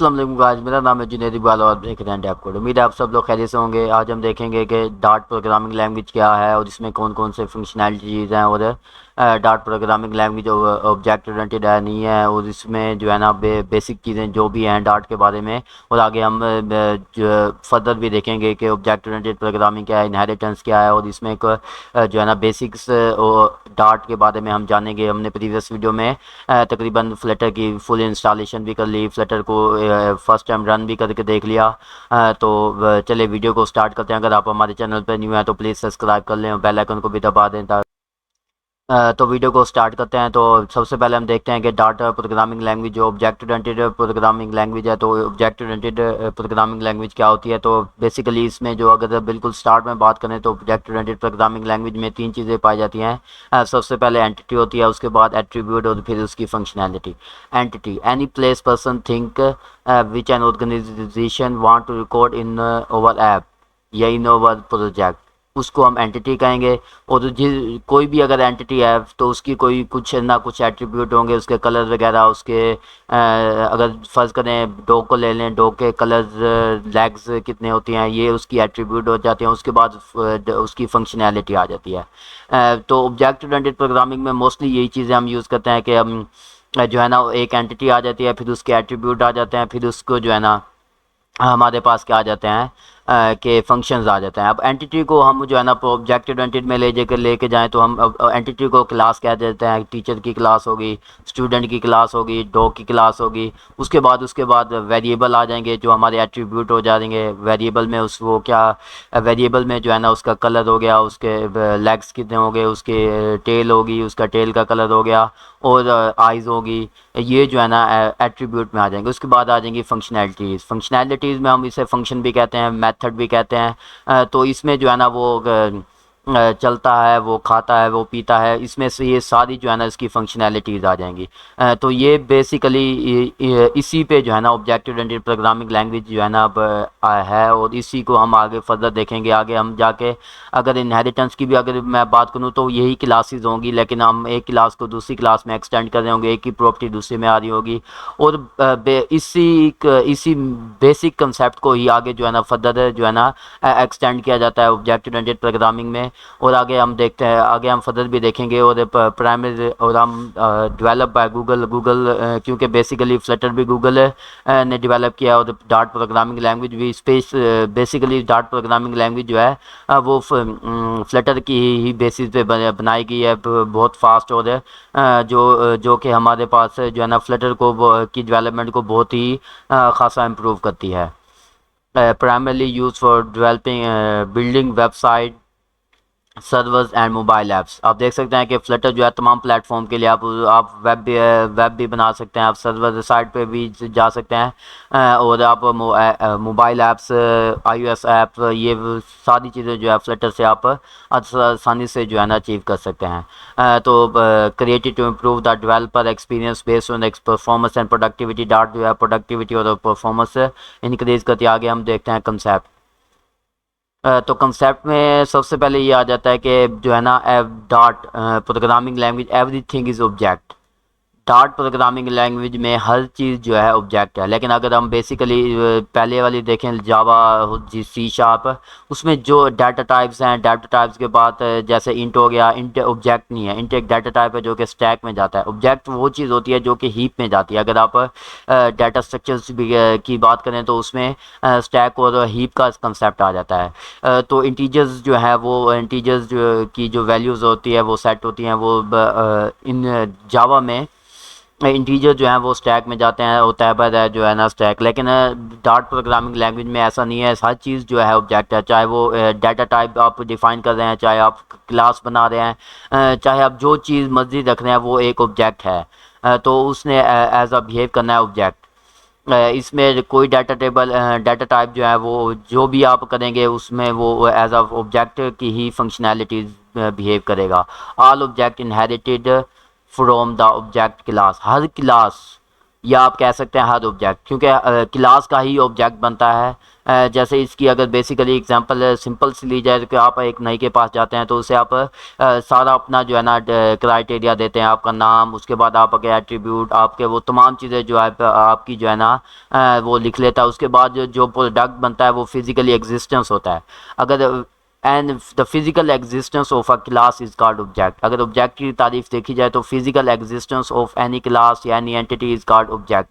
अस्सलाम वालेकुम गाइस, मेरा नाम है जुनैद इकबाल और देख रहे हैं डेव कोड। उम्मीद है आप सब लोग खैरियत से होंगे। आज हम देखेंगे कि डार्ट प्रोग्रामिंग लैंग्वेज क्या है और इसमें कौन कौन से फंक्शनैलिटीज़ हैं। और dart programming language object oriented है नहीं है, और इसमें जो है ना बेसिक चीज़ें जो भी हैं डार्ट के बारे में। और आगे हम फर्दर भी देखेंगे कि ऑब्जेक्ट ओरिएंटेड प्रोग्रामिंग क्या है, इनहेरिटेंस क्या है, और इसमें एक जो है ना बेसिक्स डार्ट के बारे में हम जानेंगे। हमने प्रीवियस वीडियो में तकरीबन फ्लटर की फुल इंस्टॉलेशन भी कर ली, फ्लटर को फर्स्ट टाइम रन भी करके देख लिया। तो चलिए वीडियो को स्टार्ट करते हैं। अगर आप हमारे चैनल पर न्यू हैं तो प्लीज़ सब्सक्राइब कर लें और बेल आइकन को भी दबा दें। तो वीडियो को स्टार्ट करते हैं। तो सबसे पहले हम देखते हैं कि डाटा प्रोग्रामिंग लैंग्वेज जो ऑब्जेक्ट ओरिएंटेड प्रोग्रामिंग लैंग्वेज है, तो ऑब्जेक्ट ओरिएंटेड प्रोग्रामिंग लैंग्वेज क्या होती है। तो बेसिकली इसमें जो अगर बिल्कुल स्टार्ट में बात करें तो ऑब्जेक्ट ओरिएंटेड प्रोग्रामिंग लैंग्वेज में तीन चीज़ें पाई जाती हैं। सबसे पहले एंटिटी होती है, उसके बाद एट्रीब्यूट और फिर उसकी functionality. Entity any place person thing which an organisation want to record in over app या इन ओवर प्रोजेक्ट, उसको हम एंटिटी कहेंगे। और कोई भी अगर एंटिटी है तो उसकी कोई कुछ ना कुछ एट्रीब्यूट होंगे, उसके कलर वगैरह, उसके अगर फ़र्ज़ करें डॉग को ले लें, डॉग के कलर्स, लेग्स कितने होती हैं, ये उसकी एट्रीब्यूट हो जाते हैं। उसके बाद उसकी फंक्शनैलिटी आ जाती है। तो ऑब्जेक्ट ओरिएंटेड प्रोग्रामिंग में मोस्टली यही चीज़ें हम यूज़ करते हैं कि हम जो है ना एक एंटिटी आ जाती है, फिर उसके एट्रीब्यूट आ जाते हैं, फिर उसको जो है ना हमारे पास क्या आ जाते हैं के फंक्शंस आ जाते हैं। अब एंटिटी को हम जो है ना ऑब्जेक्ट ओरिएंटेड में लेके जाएं तो हम एंटिटी को क्लास कह देते हैं। टीचर की क्लास होगी, स्टूडेंट की क्लास होगी, डॉग की क्लास होगी। उसके बाद वेरिएबल आ जाएंगे जो हमारे एट्रीब्यूट हो जाएंगे। वेरिएबल में उस वो क्या वेरिएबल में जो है ना उसका कलर हो गया, उसके लेग्स कितने हो गए, उसके टेल होगी, उसका टेल का कलर हो गया, और आइज़ होगी। ये जो है ना एट्रीब्यूट में आ जाएंगे। उसके बाद आ जाएंगी फंक्शनैलिटीज़ में हम इसे फंक्शन भी कहते हैं, मेथड भी कहते हैं। तो इसमें जो है ना वो चलता है, वो खाता है, वो पीता है, इसमें से ये सारी जो है ना इसकी फंक्शनैलिटीज़ आ जाएंगी। तो ये बेसिकली इसी पे जो है ना ऑब्जेक्ट ओरिएंटेड प्रोग्रामिंग लैंग्वेज जो है ना अब है, और इसी को हम आगे फर्दर देखेंगे। आगे हम जाके अगर इनहेरिटेंस की भी अगर मैं बात करूँ तो यही क्लासेस होंगी, लेकिन हम एक क्लास को दूसरी क्लास में एक्सटेंड कर रहे होंगे, एक ही प्रॉपर्टी दूसरी में आ रही होगी। और इसी बेसिक कंसेप्ट को ही आगे जो है ना फर्दर जो है ना एक्सटेंड किया जाता है ऑब्जेक्ट ओरिएंटेड प्रोग्रामिंग में। और आगे हम देखते हैं, आगे हम फर्दर भी देखेंगे। और प्राइमरी और हम डेवलप बाय गूगल क्योंकि बेसिकली फ्लटर भी गूगल ने डेवलप किया, और डार्ट प्रोग्रामिंग लैंग्वेज भी बेसिकली डार्ट प्रोग्रामिंग लैंग्वेज जो है वो फ्लटर की ही बेसिस पे बनाई गई है, बहुत फास्ट। और जो कि हमारे पास जो है ना फ्लटर को की डेवलपमेंट को बहुत ही खासा इम्प्रूव करती है। Primarily use for developing building website, servers and mobile apps. आप देख सकते हैं कि फ्लटर जो है तमाम प्लेटफॉर्म के लिए आप वेब भी बना सकते हैं, आप सर्वर साइट पे भी जा सकते हैं, और आप मोबाइल ऐप्स, iOS ऐप, ये सारी चीज़ें जो है फ्लटर से आप आसानी से जो है ना अचीव कर सकते हैं। तो created to improve the developer experience based on performance and productivity. Dart जो है प्रोडक्टिविटी और परफॉर्मेंस इंक्रीज करती है। आगे हम देखते हैं कंसेप्ट। तो कंसेप्ट में सबसे पहले ये आ जाता है कि जो है ना dart programming language everything is object. Dart programming language में हर चीज़ जो है ऑब्जेक्ट है। लेकिन अगर हम बेसिकली पहले वाली देखें जावा, जी सी शार्प, उसमें जो डाटा टाइप्स हैं, डाटा टाइप्स के बाद जैसे इंट हो गया, इंट ऑब्जेक्ट नहीं है। इंट एक डाटा टाइप है जो कि स्टैक में जाता है। ऑब्जेक्ट वो चीज़ होती है जो कि हीप में जाती है। अगर आप डाटा स्ट्रक्चर्स की बात करें तो उसमें स्टैक और हीप का कंसेप्ट आ जाता है। तो इंटीजर्स जो है वो इंटीजर्स की जो वैल्यूज़ होती है वो सेट होती हैं। वो इन जावा में इंटीजर जो है वो स्टैक में जाते हैं, होता है जो है ना स्टैक। लेकिन डार्ट प्रोग्रामिंग लैंग्वेज में ऐसा नहीं है। हर चीज़ जो है ऑब्जेक्ट है, चाहे वो डाटा टाइप आप डिफाइन कर रहे हैं, चाहे आप क्लास बना रहे हैं, चाहे आप जो चीज़ मर्जी रख रहे हैं, वो एक ऑब्जेक्ट है। तो उसने एज अ बिहेव करना है ऑब्जेक्ट। इसमें कोई डाटा टाइप जो है वो जो भी आप करेंगे उसमें वो एज अ ऑब्जेक्ट की ही फंक्शनैलिटीज़ बिहेव करेगा। All object inherited from the object class. Her class, या आप कह सकते हैं हर ऑब्जेक्ट, क्योंकि क्लास का ही ऑब्जेक्ट बनता है। जैसे इसकी अगर बेसिकली एग्जांपल सिंपल सी ली जाए तो कि आप एक नई के पास जाते हैं तो उसे आप सारा अपना जो है ना क्राइटेरिया देते हैं, आपका नाम, उसके बाद आपके एट्रीब्यूट, आपके वो तमाम चीज़ें जो है आपकी जो है ना वो लिख लेता है। उसके बाद जो प्रोडक्ट बनता है वो फिजिकली एग्जिस्टेंस होता है। अगर and the physical existence of a class is called object. अगर ऑब्जेक्ट की तारीफ देखी जाए तो physical existence of any class या any entity is called object.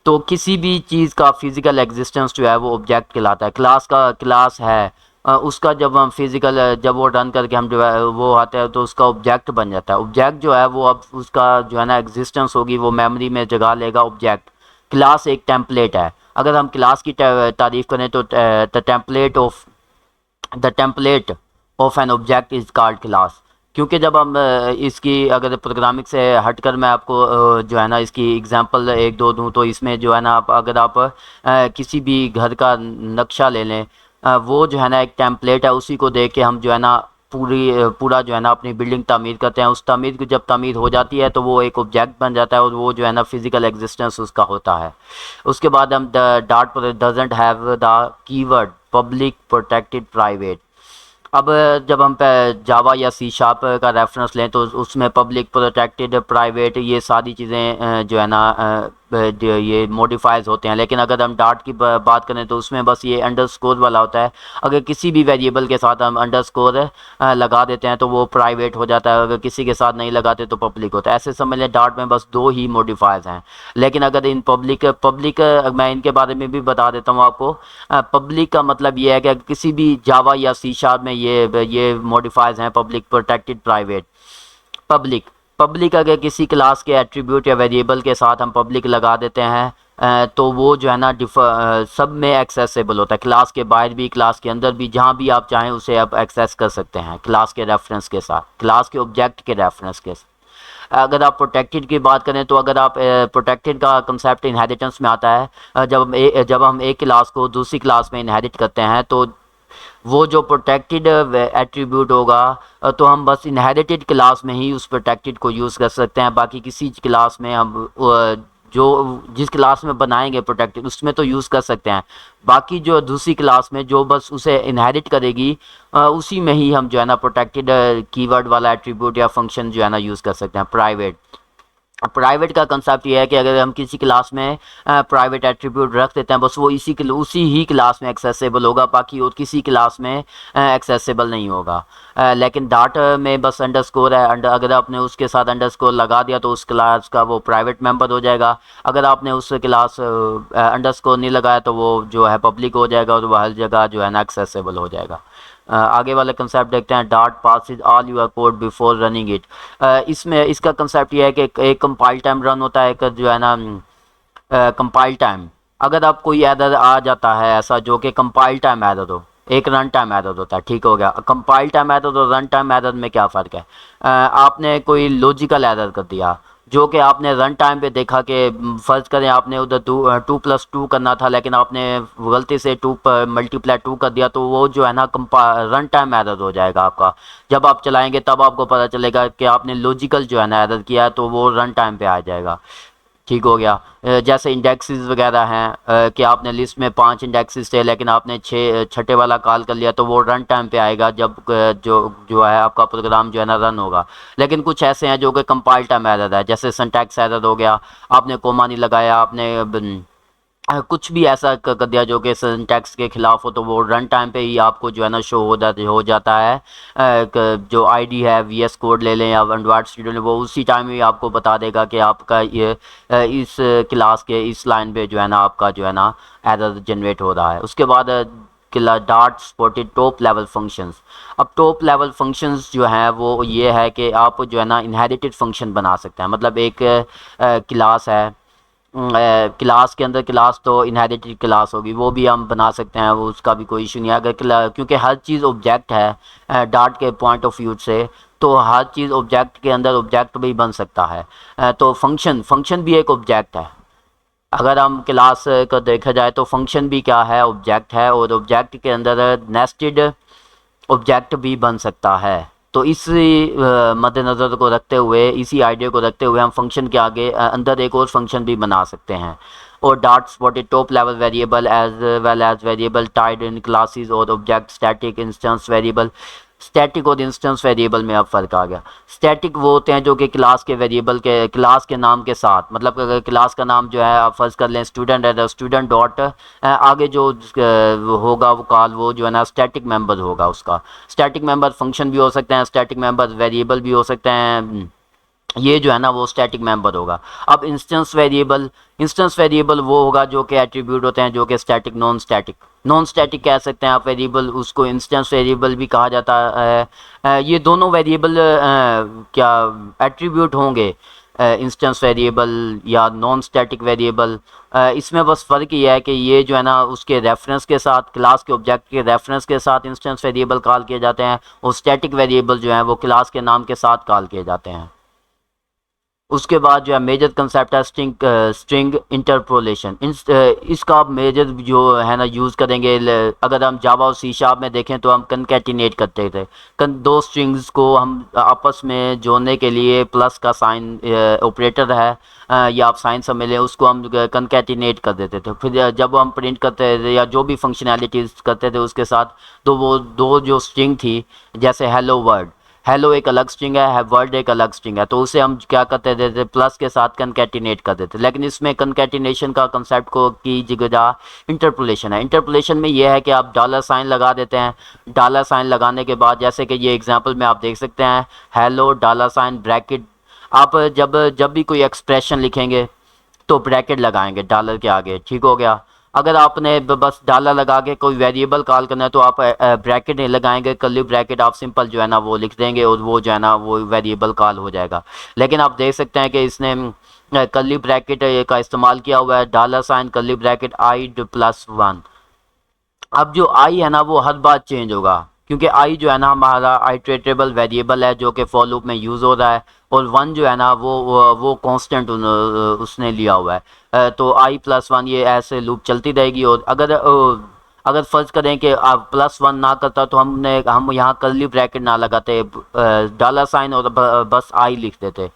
तो किसी भी चीज़ का फिजिकल एग्जिस्टेंस जो है वो ऑब्जेक्ट कहलाता है। क्लास का क्लास है उसका जब हम फिजिकल जब वो रन करके हम जो है वो आते हैं तो उसका ऑब्जेक्ट बन जाता है। ऑब्जेक्ट जो है वो अब उसका जो है ना एग्जिस्टेंस होगी वो मेमोरी में जगह लेगा ऑब्जेक्ट। क्लास एक टेम्पलेट है। अगर हम क्लास की तारीफ करें तो the template of an object is called class. क्योंकि जब हम इसकी अगर प्रोग्रामिंग से हटकर मैं आपको जो है ना इसकी एग्जांपल एक दो दूं तो इसमें जो है ना आप अगर आप किसी भी घर का नक्शा ले लें वो जो है ना एक टेम्पलेट है, उसी को देख के हम जो है ना पूरा जो है ना अपनी बिल्डिंग तामीर करते हैं। उस तामीर की जब तामीर हो जाती है तो वो एक ऑब्जेक्ट बन जाता है और वो जो है ना फिजिकल एग्जिस्टेंस उसका होता है। उसके बाद हम dot doesn't have the keyword public protected private. अब जब हम जावा या सी शार्प का रेफरेंस लें तो उसमें पब्लिक प्रोटेक्टेड प्राइवेट ये सारी चीज़ें जो है ना ये मॉडिफाइज होते हैं। लेकिन अगर हम डॉट की बात करें तो उसमें बस ये अंडरस्कोर वाला होता है। अगर किसी भी वेरिएबल के साथ हम अंडरस्कोर लगा देते हैं तो वो प्राइवेट हो जाता है, अगर किसी के साथ नहीं लगाते तो पब्लिक होता है। ऐसे समझ लें डॉट में बस दो ही मॉडिफायर्स हैं। लेकिन अगर इन पब्लिक मैं इनके बारे में भी बता देता हूँ आपको। पब्लिक का मतलब ये है कि किसी भी जावा या सी शार्प में ये मॉडिफायर्स हैं public protected private. Public public अगर किसी क्लास के एट्रीब्यूट या वेरिएबल के साथ हम पब्लिक लगा देते हैं तो वो जो है ना सब में एक्सेसिबल होता है। क्लास के बाहर भी क्लास के अंदर भी जहाँ भी आप चाहें उसे आप एक्सेस कर सकते हैं क्लास के रेफरेंस के साथ, क्लास के ऑब्जेक्ट के रेफरेंस के साथ। अगर आप प्रोटेक्टेड की बात करें तो अगर आप प्रोटेक्टेड का कंसेप्ट इनहेरिटेंस में आता है। जब हम एक क्लास को दूसरी क्लास में इनहेरिट करते हैं तो वो जो प्रोटेक्टेड एट्रीब्यूट होगा तो हम बस इनहेरिटेड क्लास में ही उस प्रोटेक्टेड को यूज़ कर सकते हैं। बाकी किसी क्लास में हम जो जिस क्लास में बनाएंगे प्रोटेक्टेड उसमें तो यूज़ कर सकते हैं। बाकी जो दूसरी क्लास में जो बस उसे इनहेरिट करेगी उसी में ही हम जो है ना प्रोटेक्टेड कीवर्ड वाला एट्रीब्यूट या फंक्शन जो है ना यूज़ कर सकते हैं। प्राइवेट का कंसेप्ट ये है कि अगर हम किसी क्लास में प्राइवेट एट्रीब्यूट रख देते हैं बस वो उसी ही क्लास में एक्सेसिबल होगा, बाकी और किसी क्लास में एक्सेसिबल नहीं होगा। लेकिन डॉट में बस अंडरस्कोर है, अगर आपने उसके साथ अंडरस्कोर लगा दिया तो उस क्लास का वो प्राइवेट मेंबर हो जाएगा। अगर आपने उस क्लास अंडरस्कोर नहीं लगाया तो वो जो है पब्लिक हो जाएगा और वो हर जगह जो है ना एक्सेसिबल हो जाएगा। आगे वाला कंसेप्ट देखते हैं। डॉट parses all your code before running it. इसमें इसका कंसेप्ट ये है कि एक कंपाइल टाइम रन होता है, एक जो है ना कंपाइल टाइम। अगर आप कोई एरर आ जाता है ऐसा जो कि कंपाइल टाइम एरर हो, एक रन टाइम एरर होता है, ठीक हो गया। कंपाइल टाइम एरर और रन टाइम एरर में क्या फ़र्क है? आपने कोई लॉजिकल एरर कर दिया जो कि आपने रन टाइम पे देखा कि फ़र्ज़ करें आपने उधर 2+2 करना था लेकिन आपने गलती से 2 पर मल्टीप्लाई 2 कर दिया तो वो जो है ना रन टाइम एरर हो जाएगा आपका। जब आप चलाएंगे तब आपको पता चलेगा कि आपने लॉजिकल जो है ना एरर किया है तो वो रन टाइम पे आ जाएगा, ठीक हो गया। जैसे इंडेक्सेस वगैरह हैं कि आपने लिस्ट में 5 इंडेक्सेस थे लेकिन आपने छठे वाला कॉल कर लिया तो वो रन टाइम पे आएगा जब जो है आपका प्रोग्राम जो है ना रन होगा। लेकिन कुछ ऐसे हैं जो कि कंपाइल टाइम एरर है, जैसे सिंटैक्स एरर हो गया, आपने कोमा नहीं लगाया, आपने कुछ भी ऐसा कर दिया जो कि सिंटैक्स के खिलाफ हो तो वो रन टाइम पे ही आपको जो है ना शो हो जाता है। जो आईडी है वीएस कोड ले लें या एंड्रॉयड स्टूडियो वो उसी टाइम ही आपको बता देगा कि आपका ये इस क्लास के इस लाइन पे जो है ना आपका जो है ना एरर जनरेट हो रहा है। उसके बाद dot spotted top level functions. अब टॉप लेवल फंक्शंस जो हैं वो ये है कि आप जो है ना इनहेरिटेड फंक्शन बना सकते हैं। मतलब एक क्लास है, क्लास के अंदर क्लास तो इनहेरिटेड क्लास होगी वो भी हम बना सकते हैं, वो उसका भी कोई इशू नहीं है। अगर क्योंकि हर चीज़ ऑब्जेक्ट है डॉट के पॉइंट ऑफ व्यू से तो हर चीज़ ऑब्जेक्ट के अंदर ऑब्जेक्ट भी बन सकता है। तो फंक्शन भी एक ऑब्जेक्ट है। अगर हम क्लास को देखा जाए तो फंक्शन भी क्या है, ऑब्जेक्ट है, और ऑब्जेक्ट के अंदर नेस्टेड ऑब्जेक्ट भी बन सकता है। तो इसी मद्देनज़र को रखते हुए, इसी आइडिया को रखते हुए हम फंक्शन के आगे अंदर एक और फंक्शन भी बना सकते हैं। और Dart spotted top level variable as well as variable tied in classes और object static instance variable. Static और इंस्टेंस वेरिएबल में अब फ़र्क आ गया। स्टैटिक वो होते हैं जो कि क्लास के वेरिएबल के क्लास के नाम के साथ, मतलब अगर क्लास का नाम जो है आप फर्ज कर लें स्टूडेंट है तो स्टूडेंट डॉट आगे जो होगा वो कॉल वो जो है ना स्टैटिक मेंबर होगा उसका। स्टैटिक मेंबर फंक्शन भी हो सकते हैं, स्टैटिक मेंबर वेरिएबल भी हो सकते हैं, ये जो है ना वो स्टैटिक मेंबर होगा। अब इंस्टेंस वेरिएबल वो होगा जो कि एट्रीब्यूट होते हैं जो कि स्टैटिक नॉन स्टैटिक कह सकते हैं आप वेरिएबल, उसको इंस्टेंस वेरिएबल भी कहा जाता है। ये दोनों वेरिएबल क्या एट्रीब्यूट होंगे, इंस्टेंस वेरिएबल या नॉन स्टैटिक वेरिएबल। इसमें बस फ़र्क ये है कि ये जो है ना उसके रेफरेंस के साथ क्लास के ऑब्जेक्ट के रेफरेंस के साथ इंस्टेंस वेरिएबल कॉल किए जाते हैं और स्टैटिक वेरिएबल जो है वो क्लास के नाम के साथ कॉल किए जाते हैं। उसके बाद जो है मेजर कंसेप्ट है स्ट्रिंग इंटरपोलेशन। इसका आप मेजर जो है ना यूज़ करेंगे अगर हम जावा और सी शार्प में देखें तो हम कनकैटिनेट करते थे। दो स्ट्रिंग्स को हम आपस में जोड़ने के लिए प्लस का साइन ऑपरेटर है या आप साइन समझ लें, उसको हम कनकैटिनेट कर देते थे। फिर जब हम प्रिंट करते थे या जो भी फंक्शनैलिटीज़ करते थे उसके साथ, तो वो दो जो स्ट्रिंग थी जैसे हेलो एक अलग स्ट्रिंग है, वर्ड एक अलग स्ट्रिंग है, तो उसे हम क्या करते थे प्लस के साथ कनकैटिनेट कर देते। लेकिन इसमें कनकैटिनेशन का कंसेप्ट को की जगह इंटरपोलेशन है। इंटरपोलेशन में यह है कि आप डॉलर साइन लगा देते हैं। डॉलर साइन लगाने के बाद जैसे कि ये एग्जांपल में आप देख सकते हैं हेलो डॉलर साइन ब्रैकेट। आप जब जब भी कोई एक्सप्रेशन लिखेंगे तो ब्रैकेट लगाएंगे डॉलर के आगे, ठीक हो गया। अगर आपने बस डॉलर लगा के कोई वेरिएबल कॉल करना है तो आप ब्रैकेट नहीं लगाएंगे, कर्ली ब्रैकेट आप सिंपल जो है ना वो लिख देंगे और वो जो है ना वो वेरिएबल कॉल हो जाएगा। लेकिन आप देख सकते हैं कि इसने कर्ली ब्रैकेट का इस्तेमाल किया हुआ है, dollar sign curly bracket i+1। अब जो आई है ना वो हर बार चेंज होगा क्योंकि आई जो है ना हमारा आइट्रेटेबल वेरिएबल है जो कि फॉर लूप में यूज़ हो रहा है, और वन जो है ना वो कांस्टेंट उसने लिया हुआ है। तो i+1 ये ऐसे लूप चलती रहेगी। और अगर फ़र्ज़ करें कि आप +1 ना करता तो हम यहाँ कर्ली ब्रैकेट ना लगाते, डॉलर साइन और बस आई लिख देते।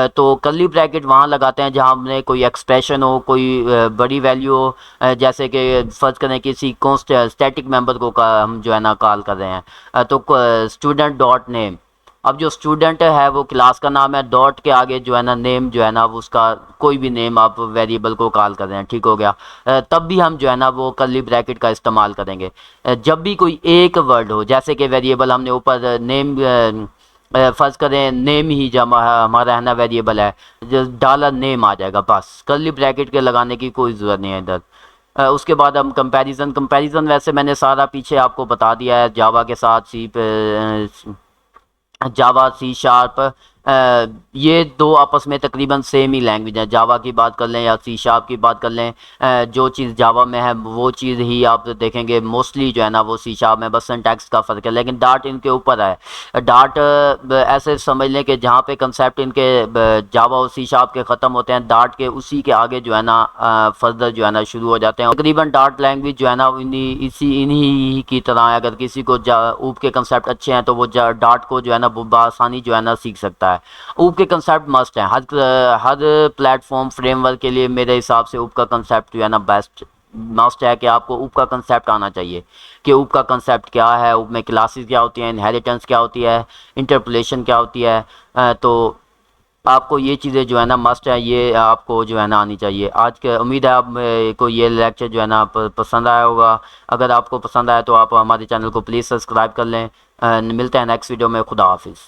तो कर्ली ब्रैकेट वहाँ लगाते हैं जहाँ हमने कोई एक्सप्रेशन हो, कोई बड़ी वैल्यू हो, जैसे कि फ़र्ज़ करें किसी स्टैटिक मेंबर को हम जो है ना कॉल कर रहे हैं। तो स्टूडेंट डॉट नेम, अब जो स्टूडेंट है वो क्लास का नाम है, डॉट के आगे जो है ना नेम जो है ना उसका कोई भी नेम आप वेरिएबल को कॉल कर रहे हैं, ठीक हो गया। तब भी हम जो है ना वो कर्ली ब्रैकेट का इस्तेमाल करेंगे। जब भी कोई एक वर्ड हो, जैसे कि वेरिएबल हमने ऊपर नेम फर्ज करें नेम ही जब हमारा है ना वेरिएबल है, डॉलर नेम आ जाएगा, बस कर्ली ब्रैकेट के लगाने की कोई ज़रूरत नहीं है इधर। उसके बाद हम कंपैरिजन वैसे मैंने सारा पीछे आपको बता दिया है जावा के साथ जावा सी शार्प। ये दो आपस में तकरीबन सेम ही लैंग्वेज है। जावा की बात कर लें या सी शार्प की बात कर लें, जो चीज़ जावा में है वो चीज़ ही आप देखेंगे मोस्टली जो है ना वो सी शार्प में, बस सिंटैक्स का फ़र्क है। लेकिन डार्ट इनके ऊपर है। डार्ट ऐसे समझ लें कि जहाँ पे कंसेप्ट इनके जावा और सी शार्प के ख़त्म होते हैं, डार्ट के उसी के आगे जो है ना फर्दर जो है ना शुरू हो जाते हैं। तकरीबन डार्ट लैंग्वेज जो है ना इन्हीं की तरह है। अगर किसी को ऊप के कंसेप्ट अच्छे हैं तो वो डार्ट को जो है ना आसानी जो है ना सीख सकता है। ऊप के कंसेप्ट मस्ट हैं हर प्लेटफॉर्म फ्रेमवर्क के लिए। मेरे हिसाब से ऊप का कंसेप्ट जो है ना बेस्ट मस्ट है कि आपको ऊप का कंसेप्ट आना चाहिए कि ऊप का कंसेप्ट क्या है, ऊप में क्लासेस क्या होती हैं, इनहेरिटेंस क्या होती है, इंटरपोलेशन क्या होती है। तो आपको ये चीज़ें जो है ना मस्ट है, ये आपको जो है ना आनी चाहिए। आज के उम्मीद है आपको ये लेक्चर जो है ना पसंद आया होगा। अगर आपको पसंद आया तो आप हमारे चैनल को प्लीज़ सब्सक्राइब कर लें। मिलते हैं नेक्स्ट वीडियो में। खुदा हाफिज़।